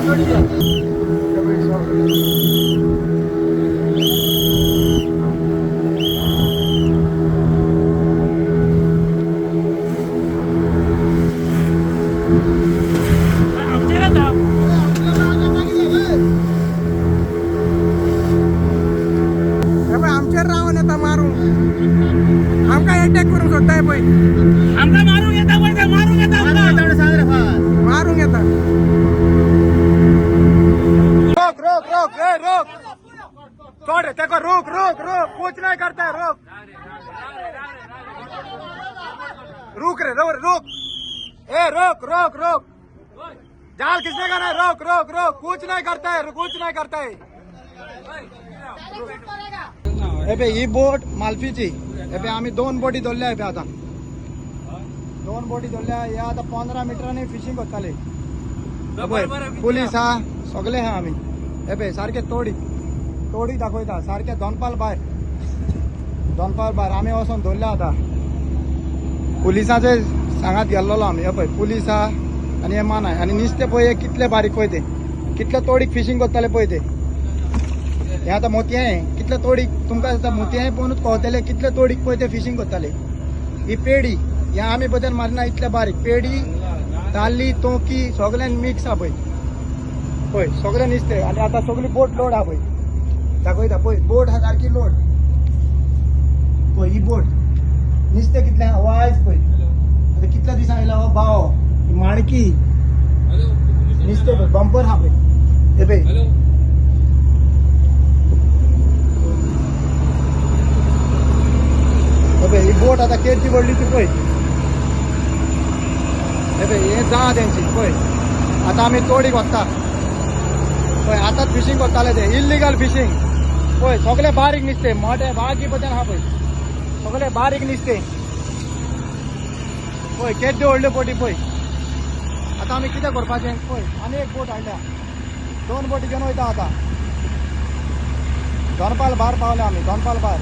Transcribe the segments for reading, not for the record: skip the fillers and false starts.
आमच्या रावण येता मारून आमका अटॅक करून सोडताय पै आमका मारून येता मारून येता मारून येता रोक रोक रोक ए रोक छोड़ देखो रोक रोक रोक कुछ नहीं करता है रोक रुक रे रोक रोक ए रोक रोक रोक जाल किसने करना है रोक रोक रोक कुछ नहीं करता है कुछ नहीं करता है एबे ही बोट मालफीची एबे आम्ही 2 बोटी धरल्या एबे आता 2 बोटी धरल्या या आता 15 मीटरांनी फिशिंग करताले पुलिस हा सगळे हा आम्ही एबे सारखे तोडी दाखवता सारखे दोनपाल भायर आम्ही वचून धरल्या आता पुलिसाचे सांगात गेल्लो आम्ही पळय पुलिस हा आणि हे मान आहे आणि नुसते पळय कितले बारीक पळय ते कितले तोडीक फिशिंग करताले पळय ते हे आता मोती आहे कितले तोडीक तुमकां आता मोती आहे पळोवनूच कळटले कितले तोडीक पळय ते फिशिंग करताले ही पेडी ह्या आमी बदल मारना इतले बारीक पेडी ताल्ली तोंकी सगळ्यान मिक्स हा पळय सगळे नुसते आणि आता सगळी बोट लोड हा पळय दाखयता पळय बोट हा सारखी लोड पळय ही बोट नुसते कितले वायज पळय आता कितल्या दिसां आयला हो भाव ही माणकी नुसते पळय बंपर हा पळय हे पळय ही बोट आता केरची वडली ती पळय हे जा त्यांची पळय आता आम्ही तोडीक वता पळय आताच फिशिंग करताले ते इल्लीगल फिशिंग पळय सगळे बारीक नुसते मोठे बागी बदल हा पळय सगळे बारीक नुसते पळय केद्यो व्हडल्यो बोटी पळय आता आम्ही कितें करपाचें पळय आनी एक बोट हाडल्या 2 बोटी घेवन वयता आता दोनपाल भायर पावले आमी दोनपाल भायर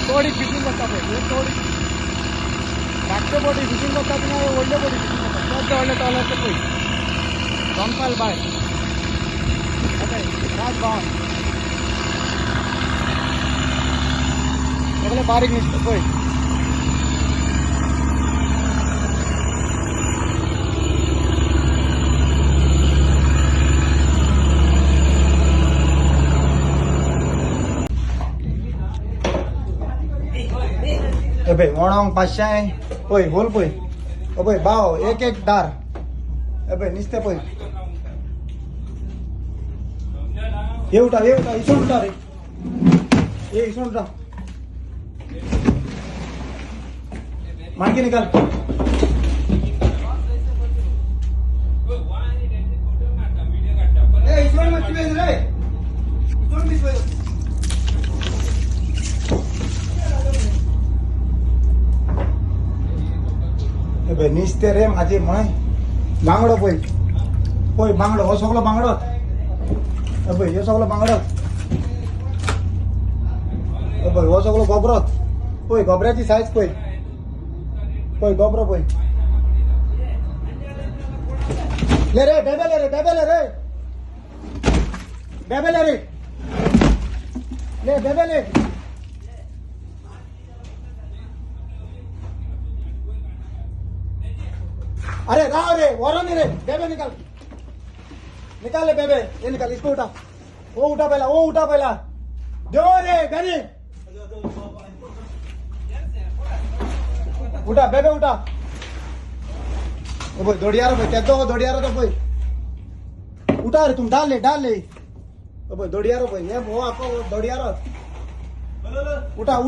तोडी फिशिंग करता पळय तोडी धाकटे बोटी फिशिंग करता व्हडल्यो बोटी फिशिंग करता व्हडले टॉलर पळय दोनपाल भायर राजभवन सगळे बारीक नुसते पळय पळय वोणोंक 500 पळय बोल पळय पळय भाव एक एक दार पळय नुसते पळय हे उठा इसोण उठा रे ये इसोण उठा माणकी निकाल इसोण मच्छी बेच रे इसोण बेच निसते रे माझे माय बांगडो पळय बांगडो हो सगळो बांगडो पळय हे सगळो बांगडो पळय हो सगळो गोबरोत पळय गोबऱ्याची सायज पळय गोबरो पळय ले रे बेबेले रे ले बेबेले अरे राव रे वरोनी रे बेबे निकाल ले बेबे ये निकाल इसको उठा वो उठा पहला दो रे गनी उठा बेबे उठा ओ भाई दौड़िया रो क्या दो दौड़िया रो तो भाई उठा रे तुम डाल ले ओ भाई दौड़िया रो भाई ये वो आपको दौड़िया रो उठा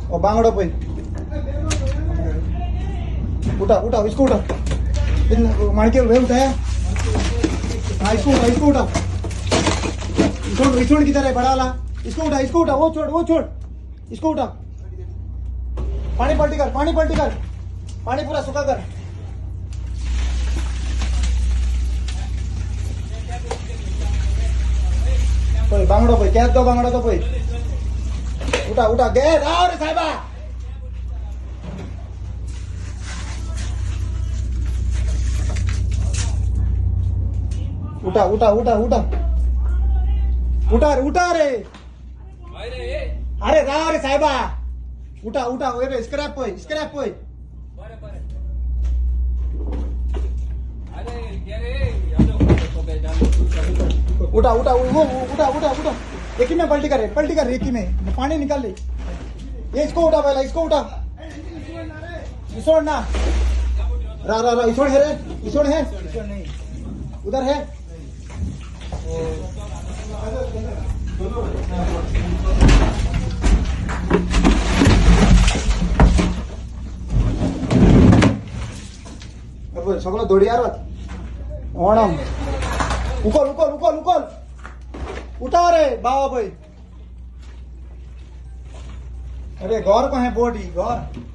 ओ बांगड़ो भाई उठा इसको उठा माणके वे उठाया हाँ इसको उठा इसोड़ किधर है बड़ा वाला इसको उठा वो छोड़ इसको उठा पानी पलटी कर पानी पूरा सूखा कर बांगड़ो भाई क्या दो बांगड़ो तो भाई उठा गे राव रे साहिबा उठा उठा उठा उठा उठा रे उठा रे अरे राव रे साहेबा उठा उठा रे स्क्रॅप होय उठा उठा उठा उठा उठा एक ही में पलटी कर एक ही में पानी निकाल ले ये इसको उठा पहला इसको उठा इसोड़ ना रा इसोड़ है रे इसोड़ है नहीं उधर है सगळं दोडियार ओणम उकल उठा रे बाबा भाई अरे गौर को है बोटी गौर